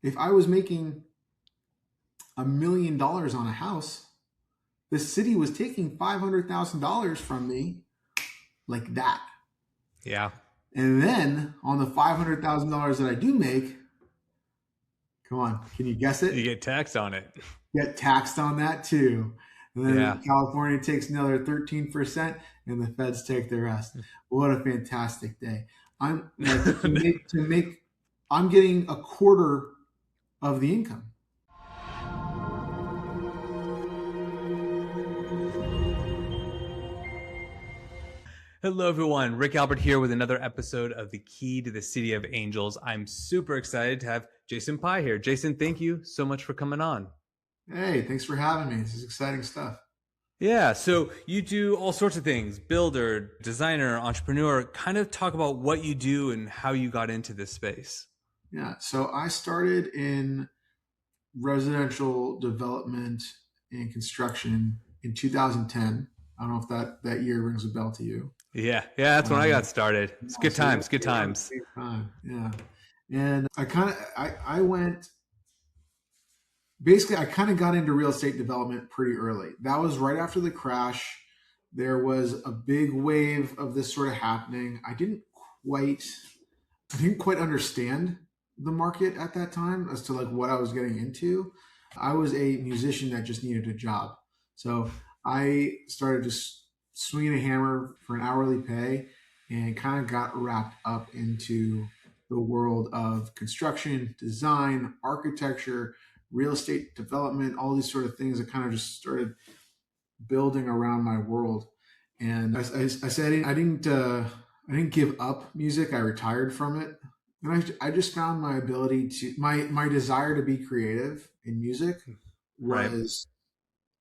If I was making $1 million on a house, the city was taking $500,000 from me like that. Yeah. And then on the $500,000 that I do make, come on, can you guess You it? get taxed on it. Get taxed on that too. And Yeah. then California takes another 13% and the feds take the rest. What a fantastic day. I'm like I'm getting a quarter of the income. Hello, everyone. Rick Albert here with another episode of The Key to the City of Angels. I'm super excited to have Jason Pie here. Jason, thank you so much for coming on. Hey, thanks for having me. This is exciting stuff. Yeah, so you do all sorts of things, builder, designer, entrepreneur. Kind of talk about what you do and how you got into this space. Yeah, so I started in residential development and construction in 2010. I don't know if that year rings a bell to you. Yeah, that's when I got started. It's good So times, that's good around the times. same time. Yeah. And I went, basically, I kind of got into real estate development pretty early. That was right after the crash. There was a big wave of this sort of happening. I didn't quite understand the market at that time as to like what I was getting into. I was a musician that just needed a job. So I started just swinging a hammer for an hourly pay and kind of got wrapped up into the world of construction, design, architecture, real estate development, all these sort of things that kind of just started building around my world. And I said I didn't give up music. I retired from it. And I just found my ability to my desire to be creative in music Right. was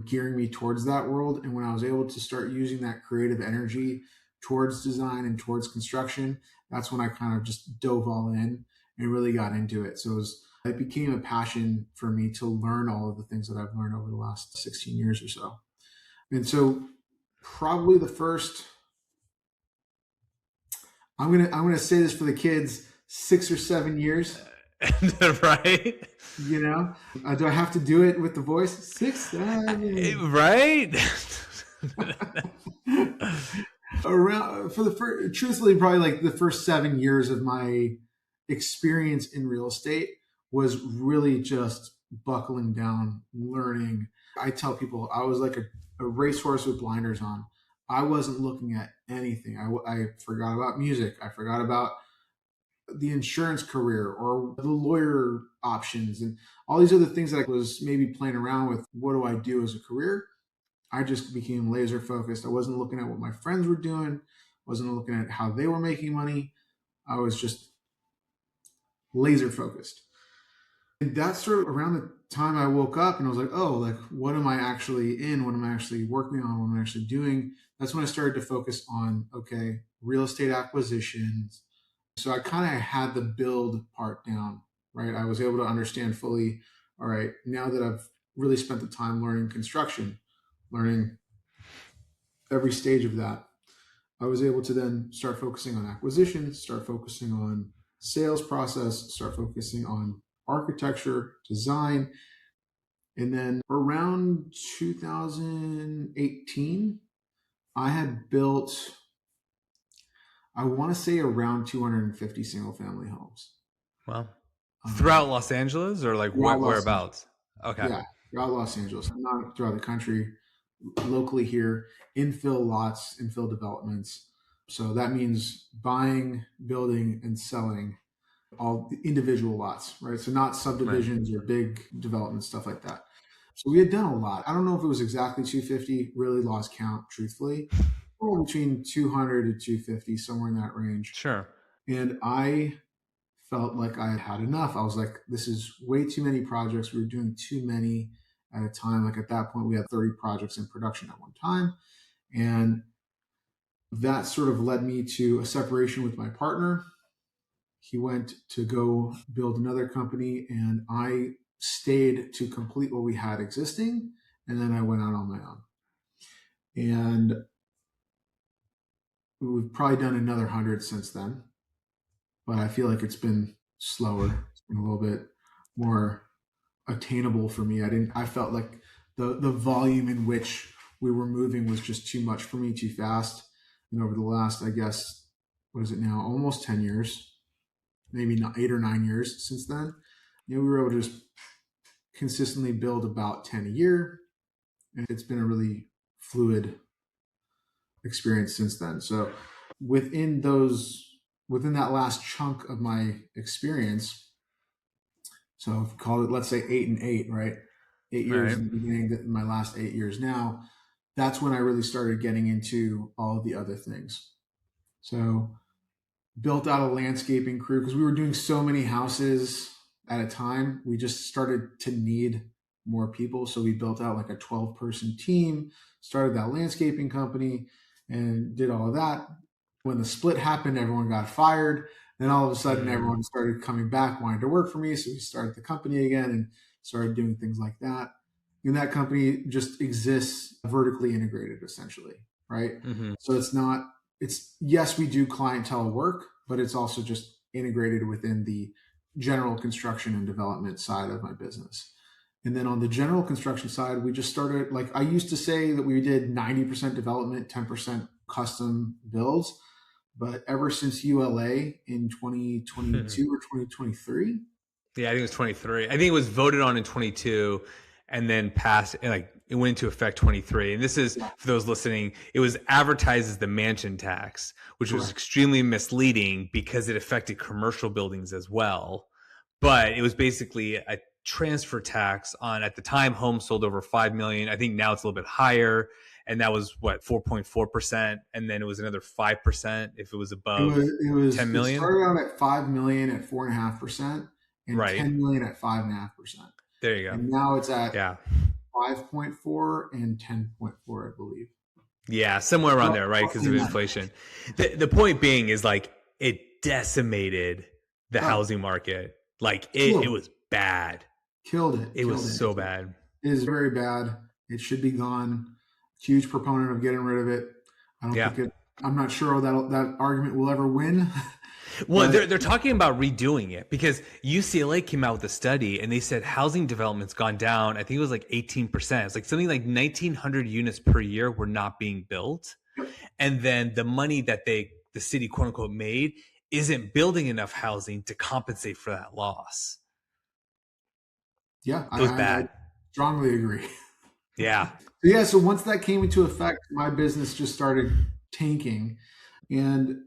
gearing me towards that world. And when I was able to start using that creative energy towards design and towards construction, that's when I kind of just dove all in and really got into it. So it became a passion for me to learn all of the things that I've learned over the last 16 years or so. And so probably the first, I'm gonna say this for the kids, 6 or 7 years. Right? Do I have to do it with the voice? 6, 7. Right? Around for the first, truthfully, probably like the first 7 years of my experience in real estate was really just buckling down, learning. I tell people I was like a racehorse with blinders on. I wasn't looking at anything. I forgot about music. I forgot about the insurance career or the lawyer options and all these other things that I was maybe playing around with. What do I do as a career? I just became laser focused. I wasn't looking at what my friends were doing, wasn't looking at how they were making money. I was just laser focused. And that's sort of around the time I woke up and I was like, oh, like, what am I actually in? What am I actually working on? What am I actually doing? That's when I started to focus on, okay, real estate acquisitions. So I kind of had the build part down, right? I was able to understand fully, all right, now that I've really spent the time learning construction, learning every stage of that, I was able to then start focusing on acquisitions, start focusing on sales process, start focusing on architecture, design. And then around 2018, I had built, I want to say around 250 single family homes. Well, throughout Los Angeles or like whereabouts? Okay. Yeah, throughout Los Angeles, not throughout the country, locally here, infill lots, infill developments. So that means buying, building, and selling all the individual lots, right? So not subdivisions or big development stuff like that. So we had done a lot. I don't know if it was exactly 250, really lost count, truthfully. Or between 200 to 250, somewhere in that range. Sure. And I felt like I had had enough. I was like, this is way too many projects. We were doing too many at a time. Like at that point, we had 30 projects in production at one time. And that sort of led me to a separation with my partner. He went to go build another company, and I stayed to complete what we had existing. And then I went out on my own. And we've probably done another 100 since then. But I feel like it's been slower. It's been a little bit more attainable for me. I felt like the volume in which we were moving was just too much for me, too fast. And over the last, I guess, what is it now? Almost 10 years, maybe not 8 or 9 years since then. We were able to just consistently build about 10 a year. And it's been a really fluid experience since then. So within that last chunk of my experience, so call it, let's say 8 and 8, right? 8 years in the beginning, my last 8 years now, that's when I really started getting into all of the other things. So built out a landscaping crew because we were doing so many houses at a time. We just started to need more people. So we built out like a 12-person team, started that landscaping company, and did all of that. When the split happened, everyone got fired. Then all of a sudden, everyone started coming back, wanting to work for me. So we started the company again and started doing things like that. And that company just exists vertically integrated, essentially, right? Mm-hmm. So yes, we do clientele work, but it's also just integrated within the general construction and development side of my business. And then on the general construction side, we just started, like I used to say that we did 90% development, 10% custom builds. But ever since ULA in 2022 or 2023? Yeah, I think it was 23. I think it was voted on in 22 and then passed, and like it went into effect 23. And this is, for those listening, it was advertised as the mansion tax, which was extremely misleading because it affected commercial buildings as well. But it was basically a transfer tax on, at the time, homes sold over 5 million. I think now it's a little bit higher. And that was 4.4%. And then it was another 5% if it was above it was 10 million. It started out at 5 million at 4.5% and 10 million at 5.5%. There you go. And now it's at 5.4 and 10.4, I believe. Yeah, somewhere around there, right? Because of inflation. The point being is like it decimated the housing market. Like it was bad. Killed it. It was so bad. It is very bad. It should be gone. Huge proponent of getting rid of it. I'm not sure that argument will ever win. Well, they're talking about redoing it because UCLA came out with a study and they said housing development's gone down. I think it was like 18%. It's like something like 1,900 units per year were not being built. And then the money that the city, quote unquote, made isn't building enough housing to compensate for that loss. Yeah. It was bad. I strongly agree. Yeah. So once that came into effect, my business just started tanking. And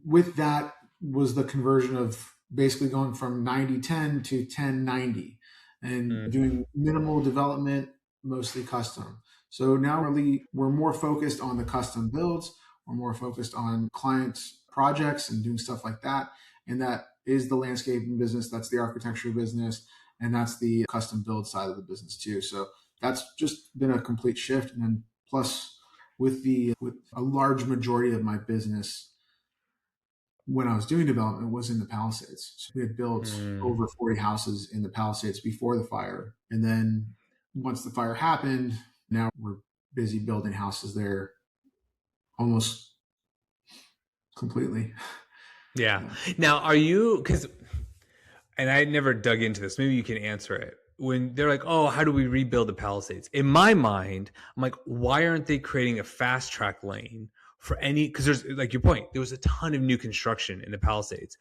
with that was the conversion of basically going from 90-10 to 10-90 and doing minimal development, mostly custom. So now really we're more focused on the custom builds. We're more focused on clients' projects and doing stuff like that. And that is the landscaping business. That's the architecture business. And that's the custom build side of the business too. So that's just been a complete shift. And then plus with a large majority of my business when I was doing development was in the Palisades. So we had built over 40 houses in the Palisades before the fire. And then once the fire happened, now we're busy building houses there almost completely. Yeah. Now, are you, and I never dug into this, maybe you can answer it. When they're like, oh, how do we rebuild the Palisades? In my mind, I'm like, why aren't they creating a fast track lane for any, because there's, like your point, there was a ton of new construction in the Palisades.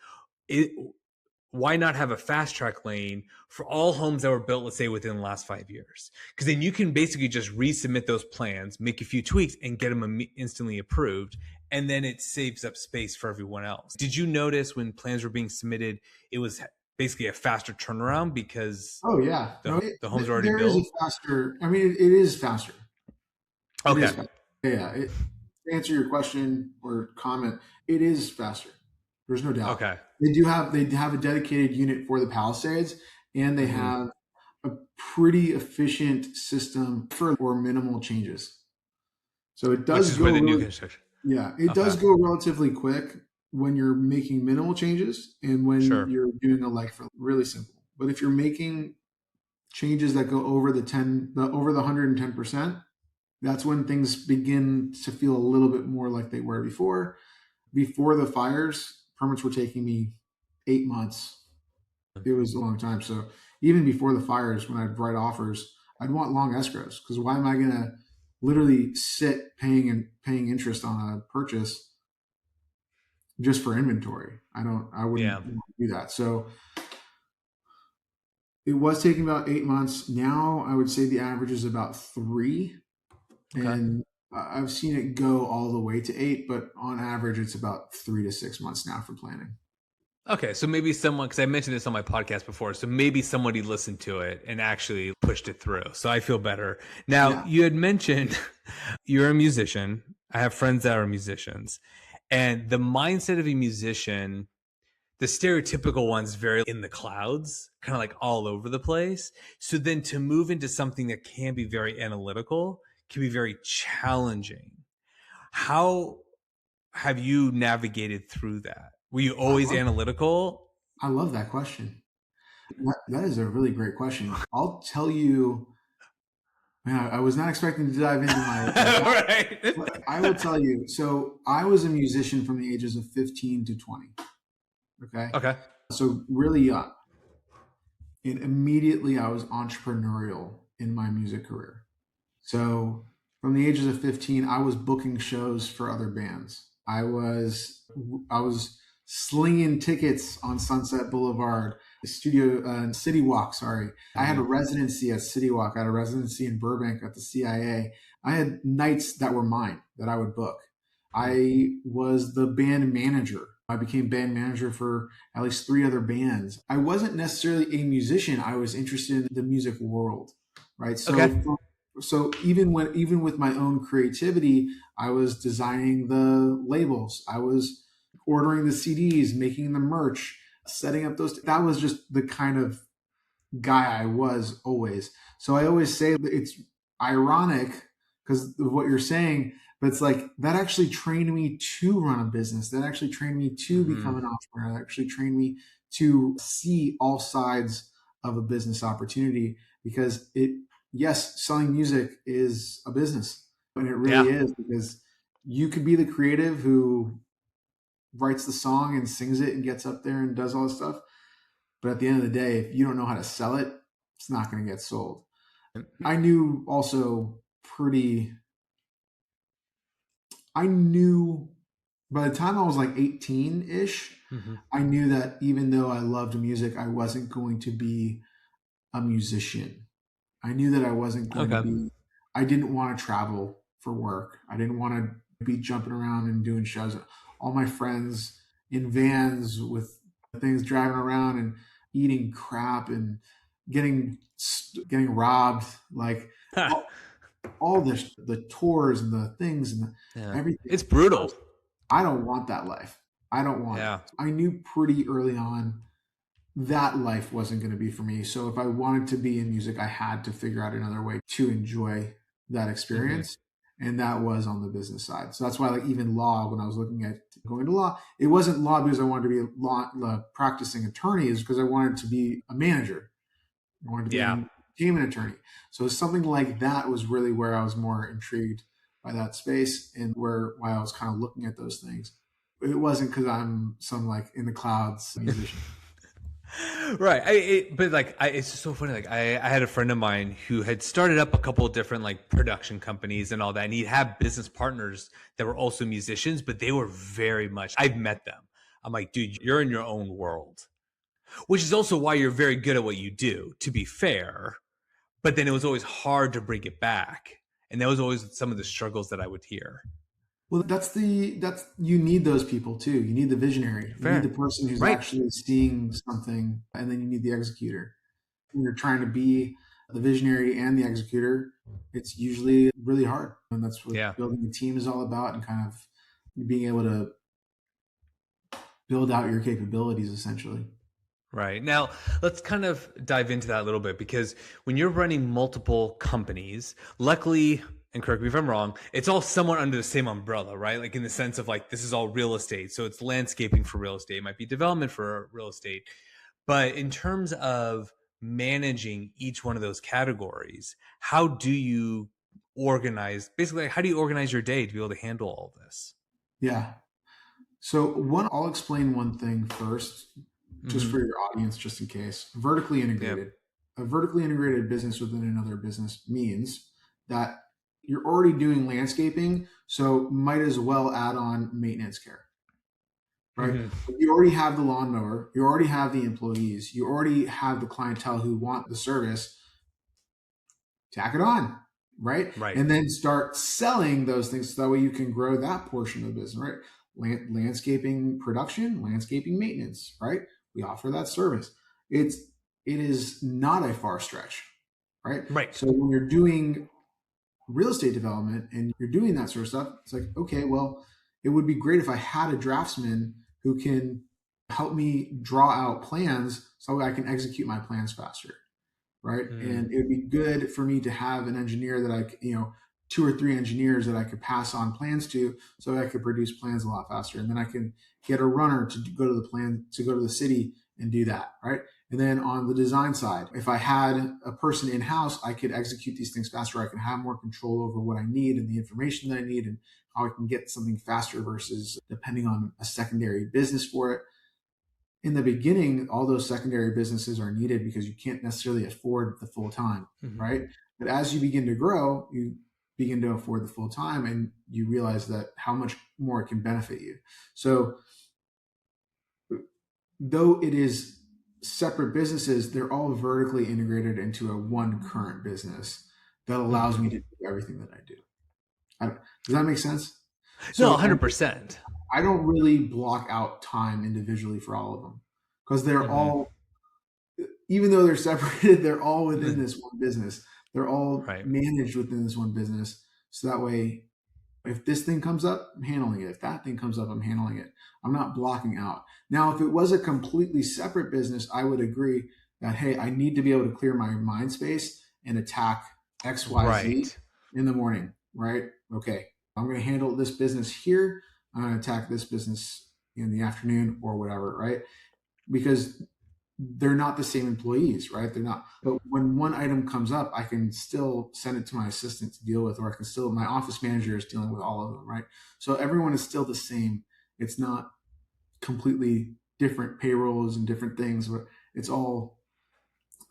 Why not have a fast track lane for all homes that were built, let's say, within the last 5 years? Because then you can basically just resubmit those plans, make a few tweaks, and get them instantly approved. And then it saves up space for everyone else. Did you notice when plans were being submitted, it was basically a faster turnaround because the homes are already built? It is faster. Okay. To answer your question or comment, it is faster. There's no doubt. Okay. They have a dedicated unit for the Palisades, and they have a pretty efficient system for minimal changes. So it does go the new construction. Yeah, it does go relatively quick when you're making minimal changes and when you're doing a like for really simple. But if you're making changes that go over the 110%, that's when things begin to feel a little bit more like they were before. Before the fires, permits were taking me 8 months. It was a long time. So even before the fires, when I'd write offers, I'd want long escrows, because why am I going to literally sit paying interest on a purchase just for inventory? I wouldn't Yeah. want to do that. So it was taking about 8 months. Now I would say the average is about 3, Okay. and I've seen it go all the way to 8, but on average it's about 3 to 6 months now for planning. Okay, so maybe someone, because I mentioned this on my podcast before, so maybe somebody listened to it and actually pushed it through. So I feel better. Now, Yeah. you had mentioned you're a musician. I have friends that are musicians. And the mindset of a musician, the stereotypical one's very in the clouds, kind of like all over the place. So then to move into something that can be very analytical can be very challenging. How have you navigated through that? Were you always analytical? I love that question. That is a really great question. I'll tell you, man, I was not expecting to dive into my Right. but I will tell you. So I was a musician from the ages of 15 to 20. Okay. Okay. So really young. And immediately I was entrepreneurial in my music career. So from the ages of 15, I was booking shows for other bands. I was slinging tickets on Sunset Boulevard, City Walk. Sorry, I had a residency at City Walk. I had a residency in Burbank at the CIA. I had nights that were mine that I would book. I was the band manager. I became band manager for at least 3 other bands. I wasn't necessarily a musician. I was interested in the music world, right? Okay. So even with my own creativity, I was designing the labels. I was ordering the CDs, making the merch, setting up those. That was just the kind of guy I was always. So I always say that it's ironic because of what you're saying, but it's like that actually trained me to run a business. That actually trained me to become an entrepreneur. That actually trained me to see all sides of a business opportunity, because yes, selling music is a business, and it really Yeah. is, because you could be the creative who writes the song and sings it and gets up there and does all this stuff. But at the end of the day, if you don't know how to sell it, it's not going to get sold. I knew also I knew by the time I was like 18 ish, I knew that even though I loved music, I wasn't going to be a musician. I knew that I wasn't going to be, I didn't want to travel for work. I didn't want to be jumping around and doing shows. All my friends in vans with things driving around and eating crap and getting robbed, like all the tours and the things and everything. It's brutal. I don't want that life. I don't want it. I knew pretty early on that life wasn't going to be for me. So if I wanted to be in music, I had to figure out another way to enjoy that experience. And that was on the business side. So that's why, like, even law, when I was looking at going to law, it wasn't law because I wanted to be a practicing attorney, is because I wanted to be a manager. I wanted to be an entertainment attorney. So something like that was really where I was more intrigued by that space, and why I was kind of looking at those things. It wasn't because I'm some like in the clouds musician. Right. It's just so funny. Like I had a friend of mine who had started up a couple of different like production companies and all that. And he'd have business partners that were also musicians, but they were very much, I've met them. I'm like, dude, you're in your own world, which is also why you're very good at what you do, to be fair. But then it was always hard to bring it back. And that was always some of the struggles that I would hear. Well, you need those people too. You need the visionary. You need the person who's actually seeing something, and then you need the executor. When you're trying to be the visionary and the executor, it's usually really hard. And that's what building a team is all about, and kind of being able to build out your capabilities, essentially. Right. Now, let's kind of dive into that a little bit, because when you're running multiple companies, luckily, and correct me if I'm wrong, it's all somewhat under the same umbrella, right? Like in the sense of like, this is all real estate. So it's landscaping for real estate. It might be development for real estate. But in terms of managing each one of those categories, how do you organize, basically, how do you organize your day to be able to handle all of this? Yeah. So I'll explain one thing first, just for your audience, just in case. Vertically integrated. a vertically integrated business within another business means that you're already doing landscaping, so might as well add on maintenance care, right? Mm-hmm. You already have the lawnmower, you already have the employees, you already have the clientele who want the service. Tack it on, right? Right. And then start selling those things so that way you can grow that portion of the business, right? Landscaping production, landscaping maintenance, right? We offer that service. It is not a far stretch, right? Right. So when you're doing real estate development and you're doing that sort of stuff, it's like, okay, well, it would be great if I had a draftsman who can help me draw out plans so I can execute my plans faster, right? And it would be good for me to have an engineer that I, 2 or 3 engineers that I could pass on plans to, so I could produce plans a lot faster. And then I can get a runner to go to the city and do that, right? And then on the design side, if I had a person in-house, I could execute these things faster. I can have more control over what I need and the information that I need and how I can get something faster versus depending on a secondary business for it. In the beginning, all those secondary businesses are needed because you can't necessarily afford the full time, right? But as you begin to grow, you begin to afford the full time and you realize that how much more it can benefit you. So though it is separate businesses, they're all vertically integrated into a one current business that allows me to do everything that I do. Does that make sense? No, 100%. I don't really block out time individually for all of them because they're all, even though they're separated, they're all within this one business. They're all managed within this one business. So that way, if this thing comes up, I'm handling it. If that thing comes up, I'm handling it. I'm not blocking out. Now, if it was a completely separate business, I would agree that, hey, I need to be able to clear my mind space and attack X, Y, Z in the morning, right? Okay, I'm going to handle this business here. I'm going to attack this business in the afternoon or whatever, right? Because they're not the same employees, right? They're not. But when one item comes up, I can still send it to my assistant to deal with, or I can still, my office manager is dealing with all of them, right? So everyone is still the same. It's not completely different payrolls and different things, but it's all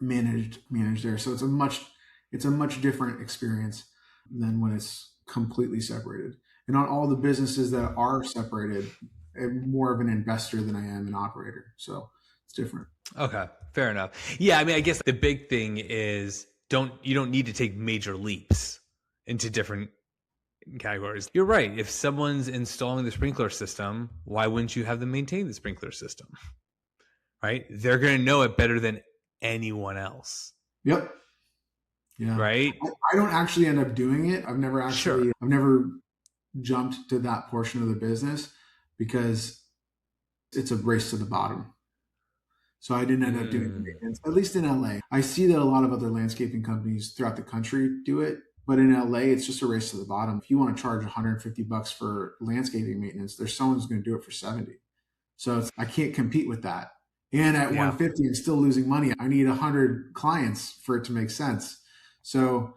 managed there. So it's a much different experience than when it's completely separated. And on all the businesses that are separated, I'm more of an investor than I am an operator. So it's different. Okay, fair enough. Yeah, I mean, I guess the big thing is you don't need to take major leaps into different categories. You're right. If someone's installing the sprinkler system, why wouldn't you have them maintain the sprinkler system? Right? They're going to know it better than anyone else. Yep. Yeah. Right? I don't actually end up doing it. I've never jumped to that portion of the business because it's a race to the bottom. So I didn't end up doing maintenance, at least in LA. I see that a lot of other landscaping companies throughout the country do it, but in LA, it's just a race to the bottom. If you want to charge $150 for landscaping maintenance, there's someone who's going to do it for $70. So I can't compete with that. And at $150, I'm still losing money. I need 100 clients for it to make sense. So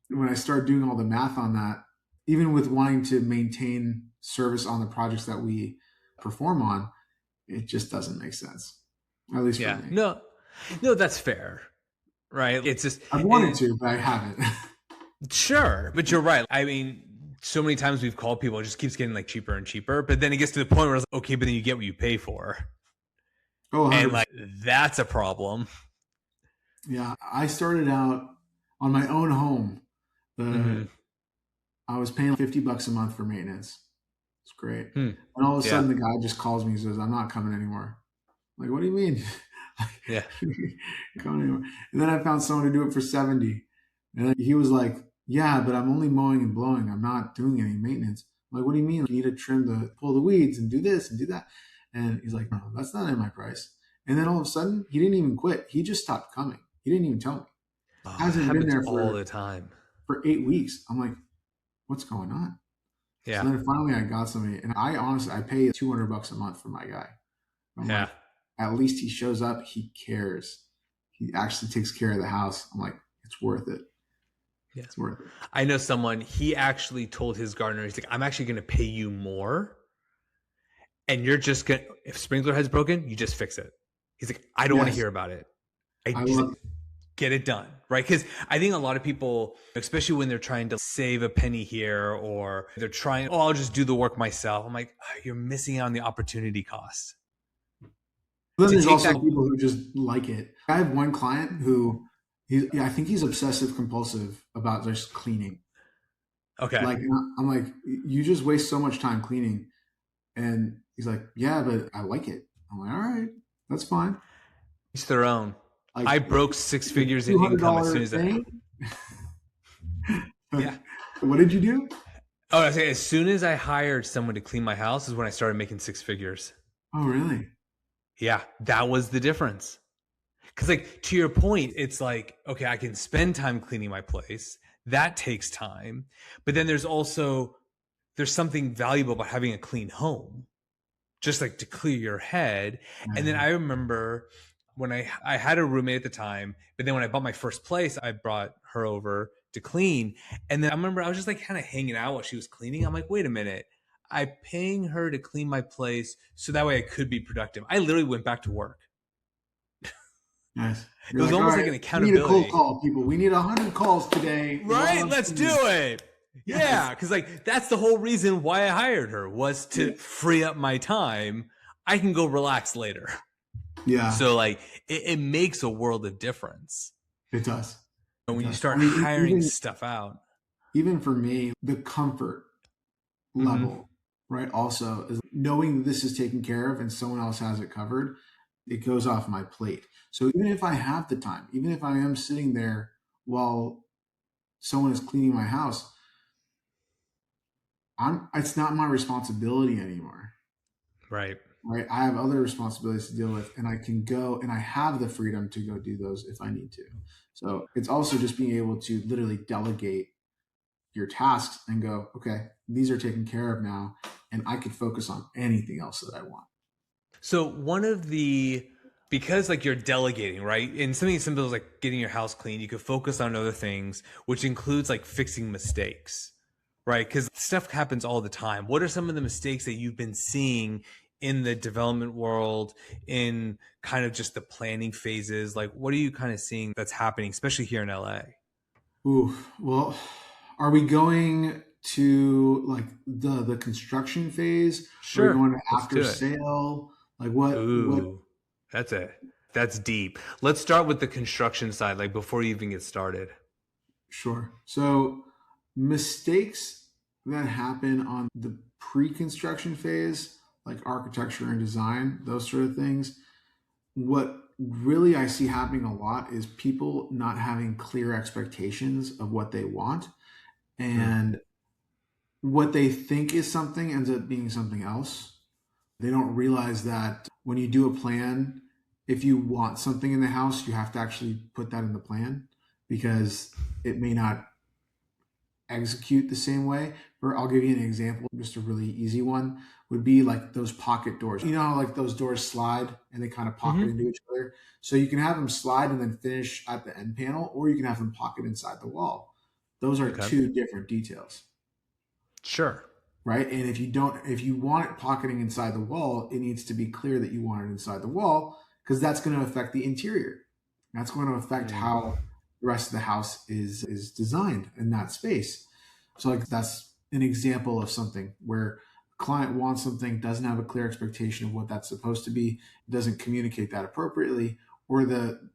when I start doing all the math on that, even with wanting to maintain service on the projects that we perform on, it just doesn't make sense. At least for me. No, that's fair. Right. It's just, I've wanted to, but I haven't. Sure. But you're right. I mean, so many times we've called people, it just keeps getting like cheaper and cheaper. But then it gets to the point where it's like, okay, but then you get what you pay for. Oh, 100%. And like, that's a problem. Yeah. I started out on my own home. I was paying $50 a month for maintenance. It's great. And all of a sudden the guy just calls me and says, I'm not coming anymore. I'm like, what do you mean? Coming anymore. And then I found someone to do it for $70. And he was like, yeah, but I'm only mowing and blowing. I'm not doing any maintenance. I'm like, what do you mean? You need to pull the weeds and do this and do that. And he's like, no, that's not in my price. And then all of a sudden, he didn't even quit. He just stopped coming. He didn't even tell me. Hasn't been there all the time for 8 weeks. I'm like, what's going on? Yeah. So then finally, I got somebody, and I pay $200 a month for my guy. I'm like, at least he shows up. He cares. He actually takes care of the house. I'm like, it's worth it. Yeah. It's worth it. I know someone, he actually told his gardener, he's like, I'm actually going to pay you more. And you're just going to, if sprinkler head's broken, you just fix it. He's like, I don't want to hear about it. Give get it done, right? Because I think a lot of people, especially when they're trying to save a penny here, or they're trying, oh, I'll just do the work myself. I'm like, oh, you're missing out on the opportunity cost. Then To there's take also that, people who just like it. I have one client who I think he's obsessive compulsive about just cleaning. okay, Like, I'm like, you just waste so much time cleaning. And he's like, yeah, but I like it. I'm like, all right, that's fine. each their own. Like, I broke six it's a figures in income as soon $200 as I, thing. yeah. What did you do? Oh, I say, as soon as I hired someone to clean my house is when I started making six figures. Oh, really? Yeah, that was the difference. Because, like, to your point, it's like, okay, I can spend time cleaning my place. That takes time. But then there's something valuable about having a clean home, just like to clear your head. And then I remember when I had a roommate at the time, but then when I bought my first place, I brought her over to clean. And then I remember I was just like kind of hanging out while she was cleaning. I'm like, wait a minute. I'm paying her to clean my place so that way I could be productive. I literally went back to work. Nice. It was almost like an accountability. We need a cold call, people. We need 100 calls today. Right? Let's do it. Yes. Yeah, because like that's the whole reason why I hired her, was to free up my time. I can go relax later. Yeah. So like it makes a world of difference. It does. And when you start hiring stuff out. Even for me, the comfort level, right, also is knowing this is taken care of and someone else has it covered. It goes off my plate. So even if I have the time, even if I am sitting there while someone is cleaning my house, it's not my responsibility anymore. Right. Right. I have other responsibilities to deal with, and I can go and I have the freedom to go do those if I need to. So it's also just being able to literally delegate your tasks and go, okay, these are taken care of now, and I could focus on anything else that I want. So because like you're delegating, right? And something as simple as like getting your house clean, you could focus on other things, which includes like fixing mistakes, right? Because stuff happens all the time. What are some of the mistakes that you've been seeing in the development world, in kind of just the planning phases? Like, what are you kind of seeing that's happening, especially here in LA? Ooh, well, are we going to like the construction phase? Sure. Are we going to after sale? Like what? Ooh, that's deep. Let's start with the construction side, like before you even get started. Sure. So mistakes that happen on the pre-construction phase, like architecture and design, those sort of things. What really I see happening a lot is people not having clear expectations of what they want, and what they think is something ends up being something else. They don't realize that when you do a plan, if you want something in the house, you have to actually put that in the plan, because it may not execute the same way. Or I'll give you an example, just a really easy one would be like those pocket doors. You know how like those doors slide and they kind of pocket into each other? So you can have them slide and then finish at the end panel, or you can have them pocket inside the wall. Those are two different details. Sure. Right. And if you want it pocketing inside the wall, it needs to be clear that you want it inside the wall, because that's going to affect the interior. That's going to affect how the rest of the house is designed in that space. So like that's an example of something where a client wants something, doesn't have a clear expectation of what that's supposed to be, doesn't communicate that appropriately, or the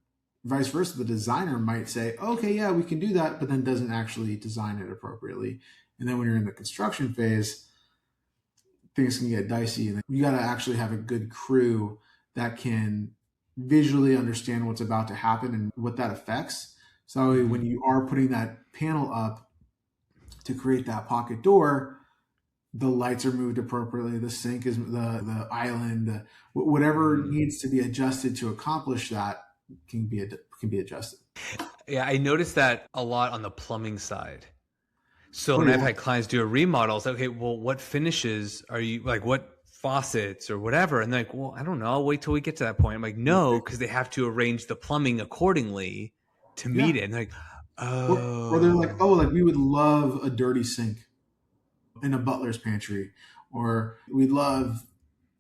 vice versa. The designer might say, okay, yeah, we can do that, but then doesn't actually design it appropriately. And then when you're in the construction phase, things can get dicey, and you got to actually have a good crew that can visually understand what's about to happen and what that affects. So when you are putting that panel up to create that pocket door, the lights are moved appropriately, the sink is the island, whatever needs to be adjusted to accomplish that can be adjusted. Yeah, I noticed that a lot on the plumbing side. So when I've had clients do a remodel, it's like, okay, well, what finishes are you, like what faucets or whatever? And they're like, well, I don't know. I'll wait till we get to that point. I'm like, no, because they have to arrange the plumbing accordingly to meet it. And they're like, oh. Or they're like, oh, like we would love a dirty sink in a butler's pantry, or we'd love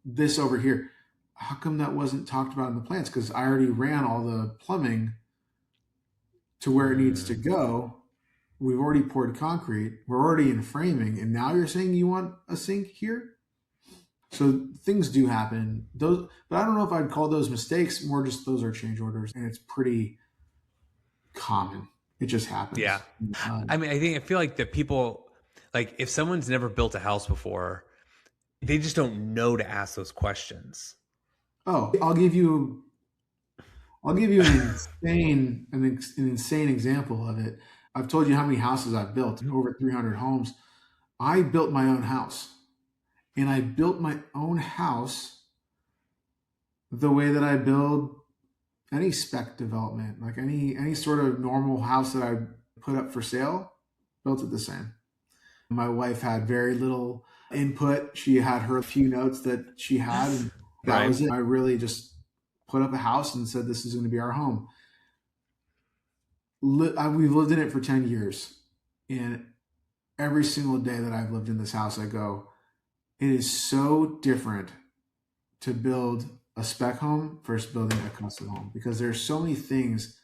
this over here. How come that wasn't talked about in the plans? Because I already ran all the plumbing to where it needs to go. We've already poured concrete. We're already in framing. And now you're saying you want a sink here? So things do happen. Those, but I don't know if I'd call those mistakes. More just those are change orders, and it's pretty common. It just happens. Yeah. I mean, I feel like that people, like if someone's never built a house before, they just don't know to ask those questions. Oh, I'll give you an insane example of it. I've told you how many houses I've built, over 300 homes. I built my own house, and I built my own house the way that I build any spec development, like any sort of normal house that I put up for sale, built it the same. My wife had very little input. She had her few notes that she had, and that was it. I really just put up a house and said, this is going to be our home. We've lived in it for 10 years. And every single day that I've lived in this house, I go, it is so different to build a spec home versus building a custom home, because there's so many things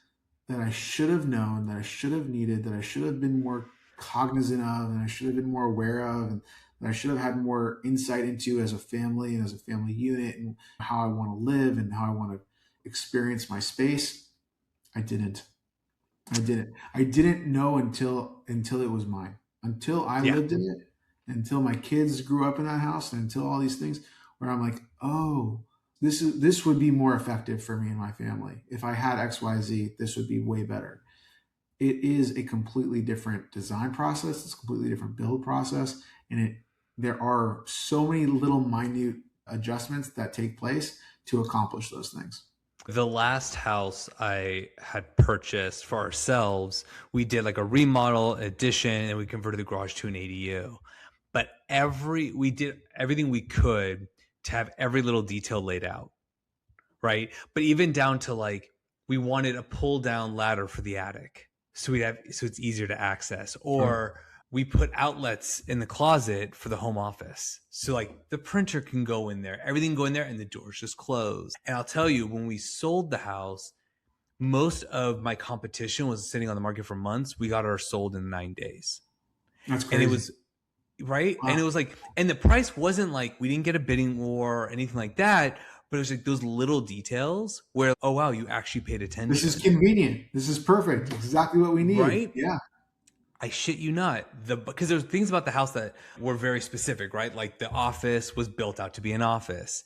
that I should have known, that I should have needed, that I should have been more cognizant of, and I should have been more aware of, and that I should have had more insight into as a family and as a family unit, and how I want to live and how I want to experience my space. I didn't know until it was mine, until I lived in it, until my kids grew up in that house, and until all these things where I'm like, oh, this would be more effective for me and my family. If I had XYZ, this would be way better. It is a completely different design process. It's a completely different build process. And there are so many little minute adjustments that take place to accomplish those things. The last house I had purchased for ourselves, we did like a remodel, addition, and we converted the garage to an ADU. But we did everything we could to have every little detail laid out, right? But even down to like, we wanted a pull down ladder for the attic, so it's easier to access. Or we put outlets in the closet for the home office, so like the printer can go in there, everything go in there, and the doors just close. And I'll tell you, when we sold the house, most of my competition was sitting on the market for months. We got ours sold in 9 days. That's crazy. And it was right. Wow. And it was like, and the price wasn't like, we didn't get a bidding war or anything like that, but it was like those little details where, oh wow, you actually paid attention. This is convenient. This is perfect. Exactly what we need. Right? Yeah. I shit you not. Because there's things about the house that were very specific, right? Like the office was built out to be an office.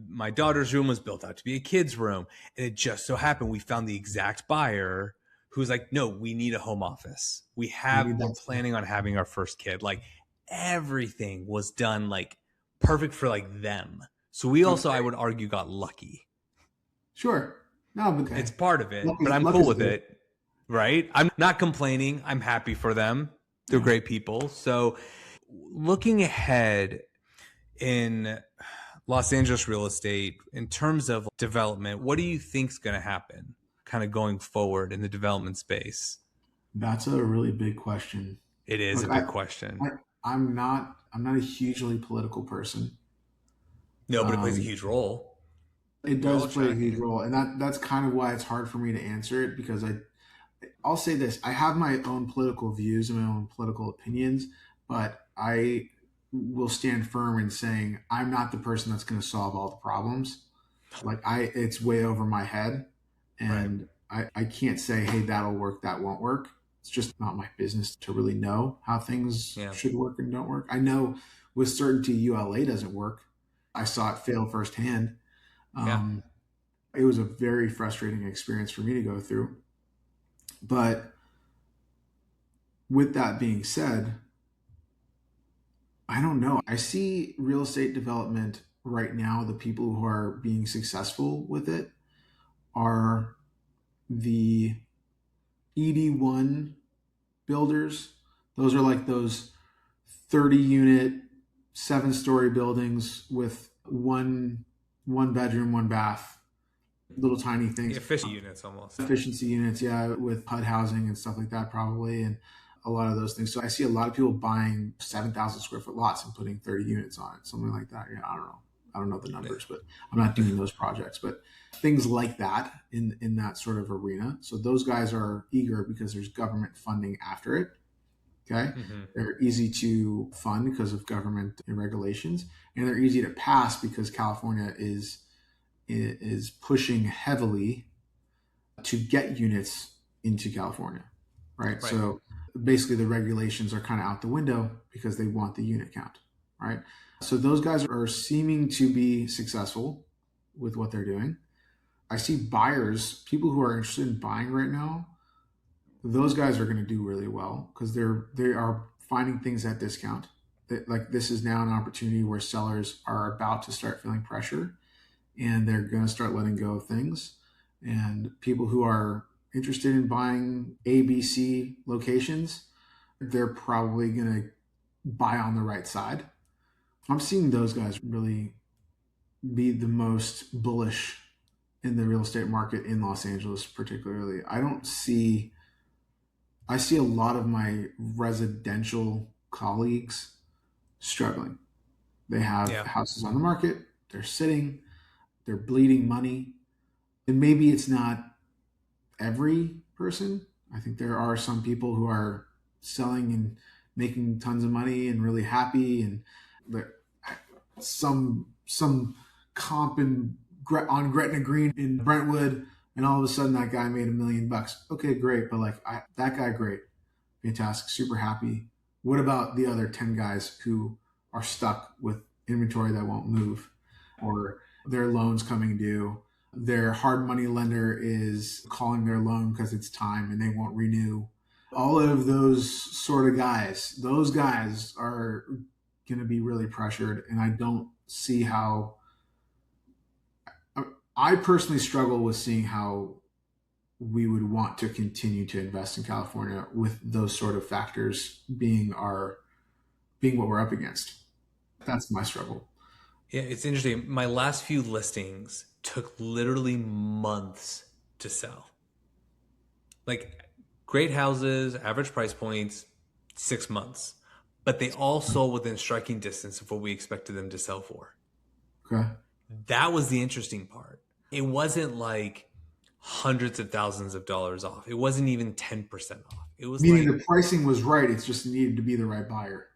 My daughter's room was built out to be a kid's room. And it just so happened we found the exact buyer who's like, no, we need a home office. We're planning on having our first kid. Like everything was done like perfect for like them. So we also, I would argue, got lucky. Sure. No, but it's part of it, but I'm cool with it. Right? I'm not complaining. I'm happy for them. They're great people. So looking ahead in Los Angeles real estate, in terms of development, what do you think is going to happen kind of going forward in the development space? That's a really big question. It is a big question. I'm not a hugely political person. No, but it plays a huge role. It does play a huge role. And that's kind of why it's hard for me to answer it, because I'll say this. I have my own political views and my own political opinions, but I will stand firm in saying I'm not the person that's going to solve all the problems. Like it's way over my head, and I can't say, hey, that'll work, that won't work. It's just not my business to really know how things should work and don't work. I know with certainty ULA doesn't work. I saw it fail firsthand. It was a very frustrating experience for me to go through. But with that being said, I don't know. I see real estate development right now, the people who are being successful with it are the ED1 builders. Those are like those 30 unit, 7-story buildings with one bedroom, one bath. Little tiny things. Efficiency units almost. Efficiency units, with HUD housing and stuff like that probably, and a lot of those things. So I see a lot of people buying 7,000 square foot lots and putting 30 units on it, something like that. I don't know. I don't know the numbers, but I'm not doing those projects. But things like that in that sort of arena. So those guys are eager because there's government funding after it. Okay. They're easy to fund because of government regulations, and they're easy to pass because California is pushing heavily to get units into California. Right. So basically the regulations are kind of out the window because they want the unit count. Right. So those guys are seeming to be successful with what they're doing. I see buyers, people who are interested in buying right now, those guys are going to do really well because they are finding things at discount. Like this is now an opportunity where sellers are about to start feeling pressure, and they're going to start letting go of things. And people who are interested in buying ABC locations, they're probably going to buy on the right side. I'm seeing those guys really be the most bullish in the real estate market in Los Angeles, particularly. I see a lot of my residential colleagues struggling. They have houses on the market, they're sitting, they're bleeding money. And maybe it's not every person. I think there are some people who are selling and making tons of money and really happy, and some comp on Gretna Green in Brentwood, and all of a sudden that guy made $1 million. Okay, great. But that guy, great. Fantastic. Super happy. What about the other 10 guys who are stuck with inventory that won't move, or their loans coming due? Their hard money lender is calling their loan because it's time and they won't renew. All of those sort of guys, those guys are going to be really pressured. And I don't see how, I personally struggle with seeing how we would want to continue to invest in California with those sort of factors being what we're up against. That's my struggle. Yeah, it's interesting. My last few listings took literally months to sell. Like great houses, average price points, 6 months. But they all sold within striking distance of what we expected them to sell for. Okay. That was the interesting part. It wasn't like hundreds of thousands of dollars off. It wasn't even 10% off. It was meaning the pricing was right. It's just needed to be the right buyer.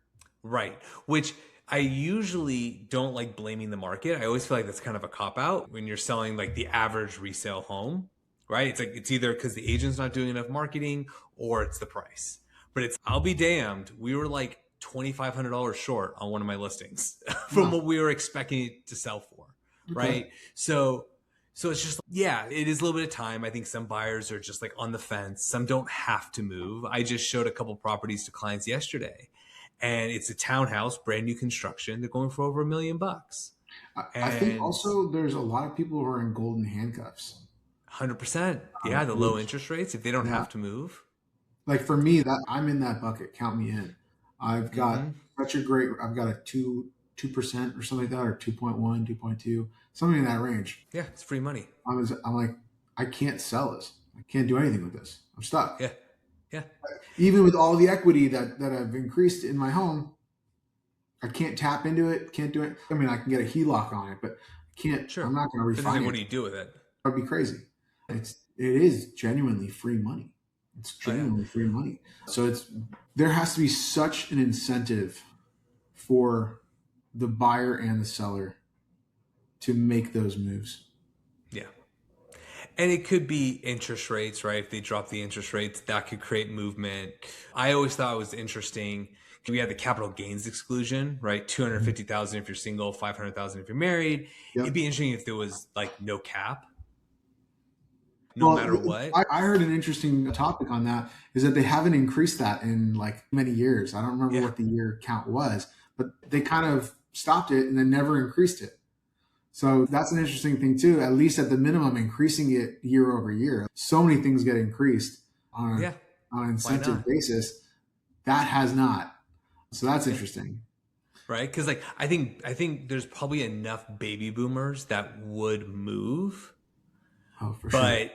Right. Which I usually don't like blaming the market. I always feel like that's kind of a cop out when you're selling like the average resale home, right? It's like, it's either because the agent's not doing enough marketing or it's the price. But I'll be damned. We were like $2,500 short on one of my listings from what we were expecting it to sell for. Right. Okay. So it's just, it is a little bit of time. I think some buyers are just like on the fence. Some don't have to move. I just showed a couple properties to clients yesterday, and it's a townhouse, brand new construction. They're going for over $1 million. I think also there's a lot of people who are in golden handcuffs. 100%. Yeah. The low interest rates, if they don't have to move. Like for me, that I'm in that bucket. Count me in. I've got I've got a 2% or something like that, or 2.1, 2.2, something in that range. Yeah, it's free money. I'm like, I can't sell this. I can't do anything with this. I'm stuck. Yeah. Even with all the equity that I've increased in my home, I can't tap into it. Can't do it. I mean, I can get a HELOC on it, but I can't. Sure. I'm not going to refinance. What do you do with it? That would be crazy. It is genuinely free money. It's genuinely free money. So there has to be such an incentive for the buyer and the seller to make those moves. Yeah. And it could be interest rates, right? If they drop the interest rates, that could create movement. I always thought it was interesting. We had the capital gains exclusion, right? $250,000 if you're single, $500,000 if you're married. Yep. It'd be interesting if there was like no cap, no matter what. I heard an interesting topic on that is that they haven't increased that in like many years. I don't remember what the year count was, but they kind of stopped it and then never increased it. So that's an interesting thing too, at least at the minimum, increasing it year over year. So many things get increased on an incentive basis. That has not. So that's interesting. Right? Because like I think there's probably enough baby boomers that would move. Oh, for sure.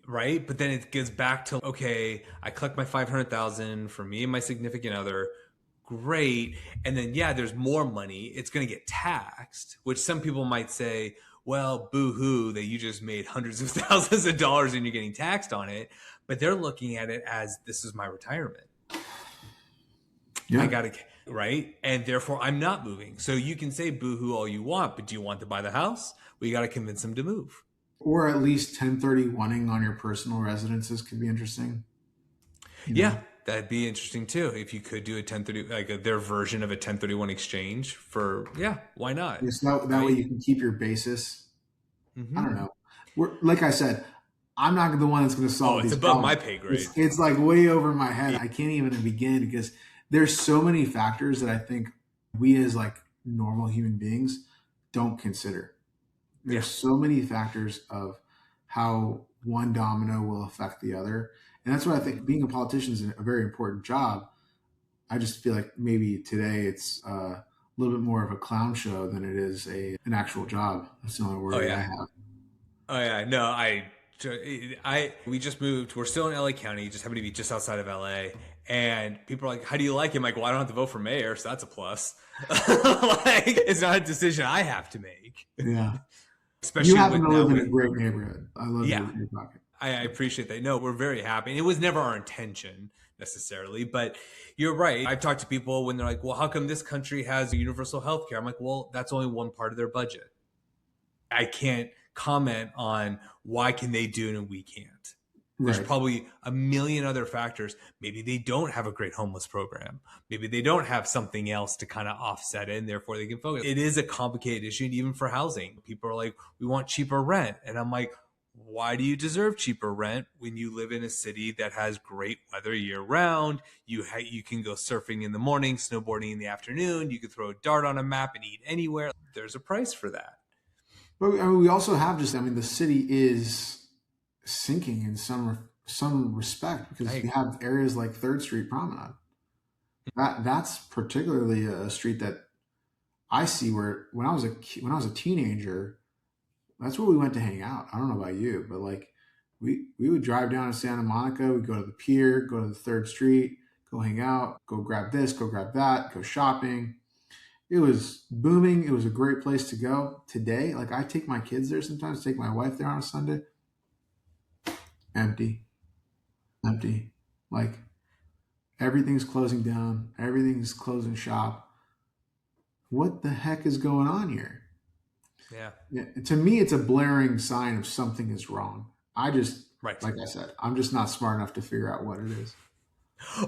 Right? But then it gets back to, okay, I collect my $500,000 for me and my significant other. great. And then, yeah, there's more money. It's going to get taxed, which some people might say, well, boo-hoo that you just made hundreds of thousands of dollars and you're getting taxed on it. But they're looking at it as this is my retirement. Yeah. I got to, right? And therefore I'm not moving. So you can say boo-hoo all you want, but do you want to buy the house? Well, you got to convince them to move. Or at least 1031ing on your personal residences could be interesting. Yeah, that'd be interesting too. If you could do a 1030, like their version of a 1031 exchange for, yeah, why not? Yes, that way you can keep your basis. Mm-hmm. I don't know. Like I said, I'm not the one that's going to solve these above problems. My pay grade. It's like way over my head. I can't even begin because there's so many factors that I think we as like normal human beings don't consider. There's so many factors of how one domino will affect the other. And that's why I think being a politician is a very important job. I just feel like maybe today it's a little bit more of a clown show than it is an actual job. That's the only word I have. Oh yeah, no, we just moved. We're still in LA County, just happen to be just outside of LA. And people are like, how do you like it? I'm like, well, I don't have to vote for mayor, so that's a plus. Like, it's not a decision I have to make. Yeah. Especially you happen to live in a great neighborhood. I love your pocket. I appreciate that. No, we're very happy. And it was never our intention necessarily, but you're right. I've talked to people when they're like, well, how come this country has universal health care? I'm like, well, that's only one part of their budget. I can't comment on why can they do it and we can't. There's probably a million other factors. Maybe they don't have a great homeless program. Maybe they don't have something else to kind of offset it, and therefore they can focus. It is a complicated issue, even for housing. People are like, we want cheaper rent. And I'm like, why do you deserve cheaper rent when you live in a city that has great weather year round? You can go surfing in the morning, snowboarding in the afternoon. You can throw a dart on a map and eat anywhere. There's a price for that. But I mean, we also have the city is sinking in some respect because we have areas like 3rd Street Promenade. That's particularly a street that I see where when I was a teenager, that's where we went to hang out. I don't know about you, but like we would drive down to Santa Monica, we'd go to the pier, go to the 3rd Street, go hang out, go grab this, go grab that, go shopping. It was booming. It was a great place to go. Today, like I take my kids there sometimes, take my wife there on a Sunday. Empty. Like everything's closing down. Everything's closing shop. What the heck is going on here? Yeah. To me, it's a blaring sign of something is wrong. Like I said, I'm just not smart enough to figure out what it is.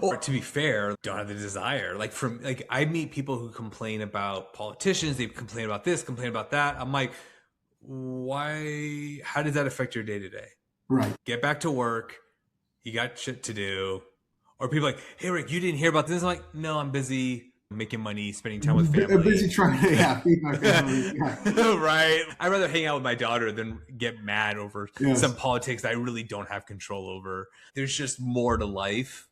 Or to be fair, don't have the desire. I meet people who complain about politicians. They complain about this, complain about that. I'm like, why? How does that affect your day to day? Right. Get back to work. You got shit to do. Or people like, hey, Rick, you didn't hear about this? I'm like, no, I'm busy making money, spending time with family. I'm busy trying to feed my family. Yeah. Right. I'd rather hang out with my daughter than get mad over some politics that I really don't have control over. There's just more to life.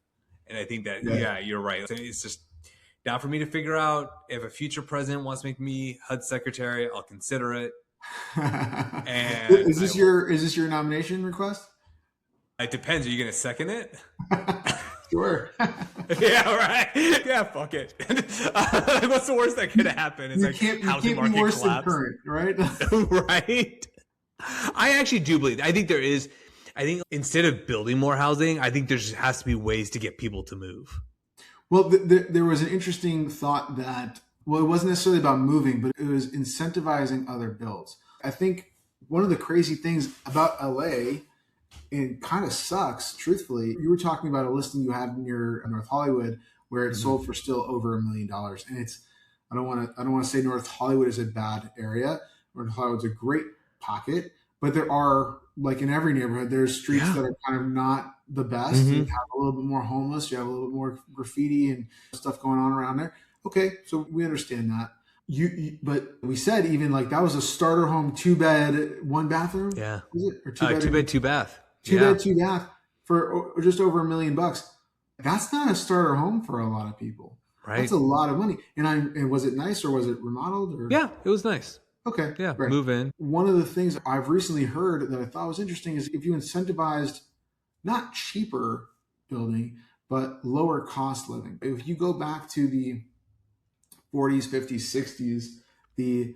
And I think that, you're right. It's just not for me to figure out. If a future president wants to make me HUD secretary, I'll consider it. And is this your nomination request? It depends. Are you going to second it? Sure. Yeah, right. Yeah, fuck it. What's the worst that could happen? It's housing market collapse. Than current, right? Right. I actually do believe. I think instead of building more housing, I think there just has to be ways to get people to move. Well, there was an interesting thought that, well, it wasn't necessarily about moving, but it was incentivizing other builds. I think one of the crazy things about LA, and kind of sucks, truthfully, you were talking about a listing you had in your North Hollywood where it sold for still over $1 million. And it's, I don't want to say North Hollywood is a bad area. North Hollywood's a great pocket, but there are, like in every neighborhood, there's streets that are kind of not the best. You have a little bit more homeless. You have a little bit more graffiti and stuff going on around there. Okay, so we understand that. But we said even like that was a starter home, 2-bed, 1-bathroom. Yeah, is it? Or 2-bed, 2-bath. 2-bed, 2-bath for just over $1 million. That's not a starter home for a lot of people. Right, that's a lot of money. And was it nice or was it remodeled? Or yeah, it was nice. Okay, yeah, right. Move in. One of the things I've recently heard that I thought was interesting is if you incentivized not cheaper building, but lower cost living. If you go back to the 40s, 50s, 60s, the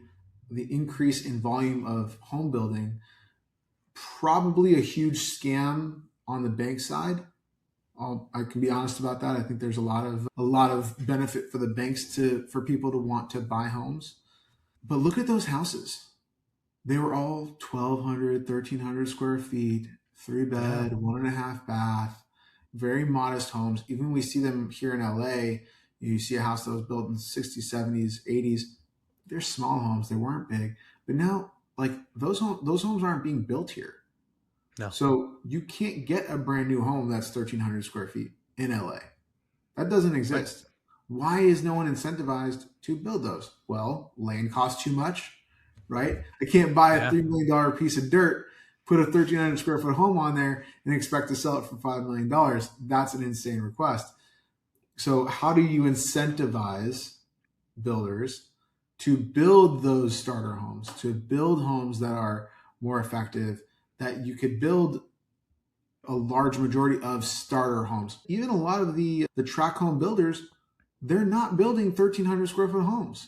increase in volume of home building, probably a huge scam on the bank side. I can be honest about that. I think there's a lot of benefit for the banks for people to want to buy homes. But look at those houses. They were all 1,200, 1,300 square feet, 3-bed, 1.5 bath, very modest homes. Even we see them here in LA. You see a house that was built in the 60s, 70s, 80s. They're small homes. They weren't big. But now, like, those homes aren't being built here. No. So you can't get a brand new home that's 1,300 square feet in LA. That doesn't exist. Right. Why is no one incentivized to build those? Well, land costs too much, right? I can't buy a $3 million piece of dirt, put a 1,300 square foot home on there, and expect to sell it for $5 million. That's an insane request. So how do you incentivize builders to build those starter homes, to build homes that are more effective, that you could build a large majority of starter homes? Even a lot of the tract home builders, they're not building 1,300 square foot homes.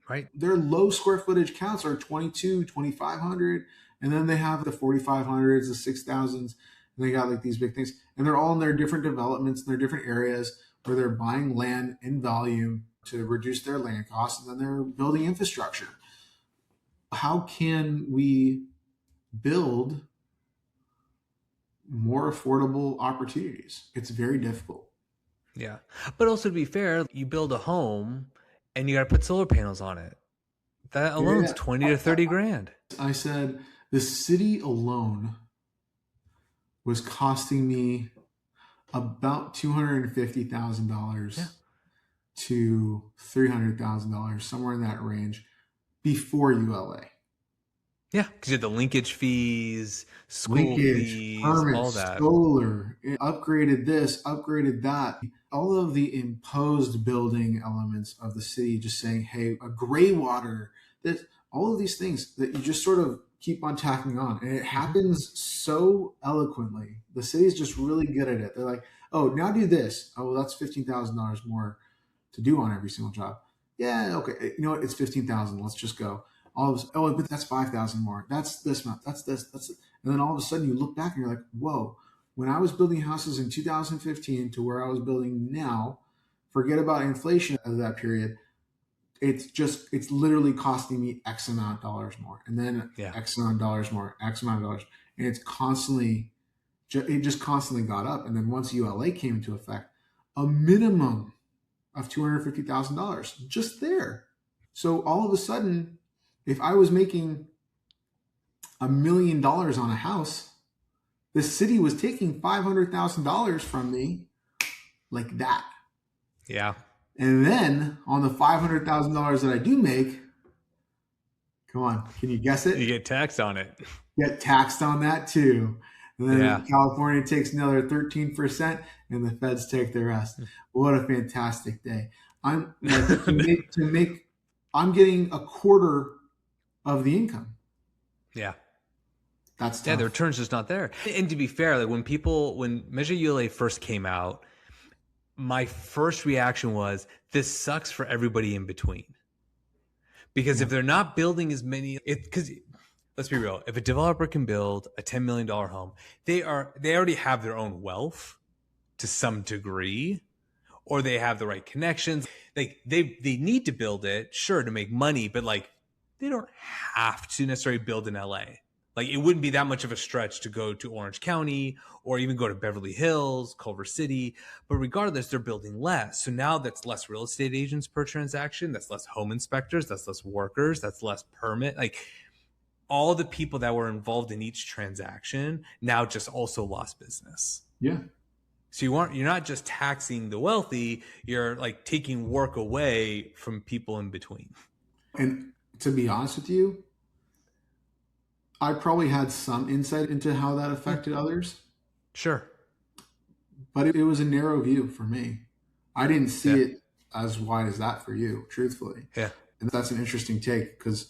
Right. Their low square footage counts are 2,200, 2,500. And then they have the 4,500s, the 6,000s. And they got like these big things. And they're all in their different developments, in their different areas where they're buying land in volume to reduce their land costs. And then they're building infrastructure. How can we build more affordable opportunities? It's very difficult. Yeah. But also, to be fair, you build a home and you got to put solar panels on it. That alone is 20 to 30 grand. I said the city alone was costing me about $250,000 to $300,000, somewhere in that range, before ULA. Yeah, because you had the linkage fees, school fees, permits, all that. Solar, upgraded this, upgraded that. All of the imposed building elements of the city just saying, hey, a gray water, that all of these things that you just sort of keep on tacking on. And it happens so eloquently. The city's just really good at it. They're like, oh, now do this. Oh, well, that's $15,000 more to do on every single job. Yeah, okay. You know what? It's $15,000. Let's just go. But that's 5,000 more. That's this month. That's this. And then all of a sudden you look back and you're like, whoa, when I was building houses in 2015 to where I was building now, forget about inflation of that period. It's literally costing me X amount of dollars more. And then X amount of dollars more, X amount of dollars. And it just constantly got up. And then once ULA came into effect, a minimum of $250,000 just there. So all of a sudden, if I was making $1 million on a house, the city was taking $500,000 from me like that. Yeah. And then on the $500,000 that I do make, come on, can you guess it? You get taxed on it. Get taxed on that too. And then California takes another 13% and the feds take the rest. What a fantastic day. I'm getting a quarter of the income. Yeah. That's tough. Yeah, the return's just not there. And to be fair, like when Measure ULA first came out, my first reaction was, this sucks for everybody in between. Because if they're not building as many, because let's be real, if a developer can build a $10 million home, they already have their own wealth to some degree, or they have the right connections. Like they need to build it, sure, to make money, but like they don't have to necessarily build in LA. Like it wouldn't be that much of a stretch to go to Orange County or even go to Beverly Hills, Culver City. But regardless, they're building less. So now that's less real estate agents per transaction. That's less home inspectors. That's less workers. That's less permit. Like all the people that were involved in each transaction now just also lost business. Yeah. So you're not just taxing the wealthy, you're like taking work away from people in between. And to be honest with you, I probably had some insight into how that affected others. Sure. But it was a narrow view for me. I didn't see it as wide as that for you, truthfully. Yeah. And that's an interesting take because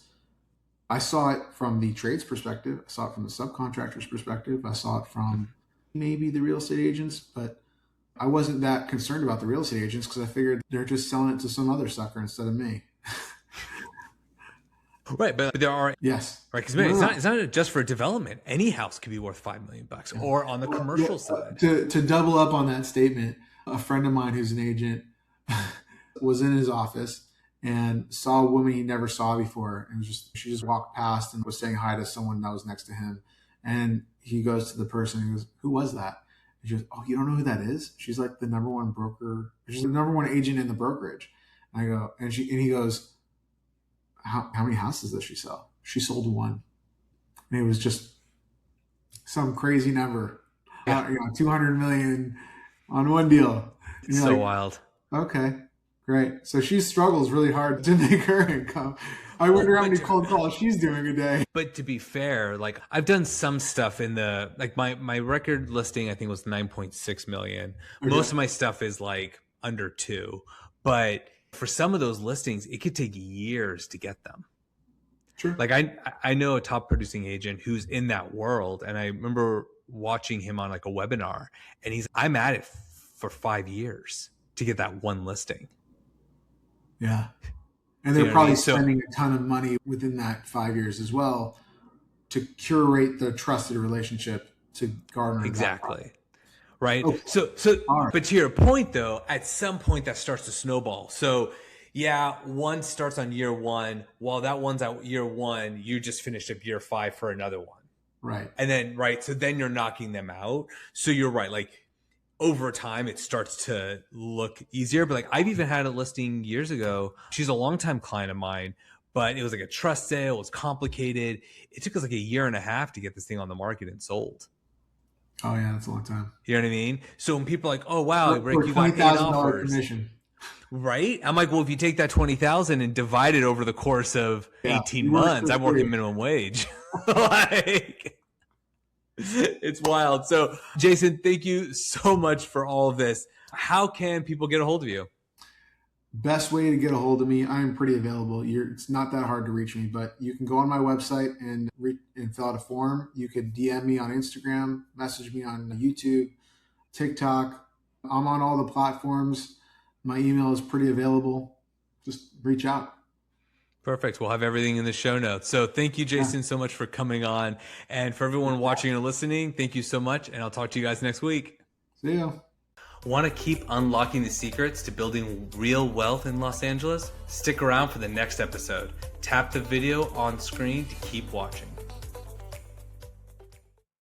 I saw it from the trades perspective. I saw it from the subcontractor's perspective. I saw it from maybe the real estate agents, but I wasn't that concerned about the real estate agents because I figured they're just selling it to some other sucker instead of me. Right, but there are yes, right because it's not just for development. Any house could be worth $5 million, or on the commercial side. To double up on that statement, a friend of mine who's an agent was in his office and saw a woman he never saw before, and she just walked past and was saying hi to someone that was next to him, and he goes to the person and goes, "Who was that?" And she goes, "Oh, you don't know who that is?" She's like the number one broker. She's the number one agent in the brokerage. And I go, and he goes, How many houses does she sell? She sold one. And it was just some crazy number. 200 million on one deal. It's so wild. Okay, great. So she struggles really hard to make her income. I wonder how many cold calls she's doing a day. But to be fair, like I've done some stuff in the, like my record listing, I think was 9.6 million. Okay. Most of my stuff is like under 2, but for some of those listings, it could take years to get them. Sure. Like I know a top producing agent who's in that world, and I remember watching him on like a webinar, and I'm at it for 5 years to get that one listing. Yeah. And they're probably spending a ton of money within that 5 years as well to curate the trusted relationship to garner. Exactly. Right. Oh, so, right. But to your point though, at some point that starts to snowball. So yeah, one starts on year 1. While that one's at year 1, you just finished up year 5 for another one. Right. And then, right. So then you're knocking them out. So you're right. Like over time, it starts to look easier. But like I've even had a listing years ago. She's a longtime client of mine, but it was like a trust sale. It was complicated. It took us like a year and a half to get this thing on the market and sold. Oh yeah, that's a long time. You know what I mean? So when people are like, "Oh wow, Rick, you got $8,000 commission," right? I'm like, well, if you take that $20,000 and divide it over the course of 18 months, I'm working minimum wage. Like, it's wild. So, Jason, thank you so much for all of this. How can people get a hold of you? Best way to get a hold of me, I'm pretty available. It's not that hard to reach me, but you can go on my website and fill out a form. You could DM me on Instagram, message me on YouTube, TikTok. I'm on all the platforms. My email is pretty available. Just reach out. Perfect. We'll have everything in the show notes. So thank you, Jason, so much for coming on. And for everyone watching and listening, thank you so much. And I'll talk to you guys next week. See ya. Want to keep unlocking the secrets to building real wealth in Los Angeles? Stick around for the next episode. Tap the video on screen to keep watching.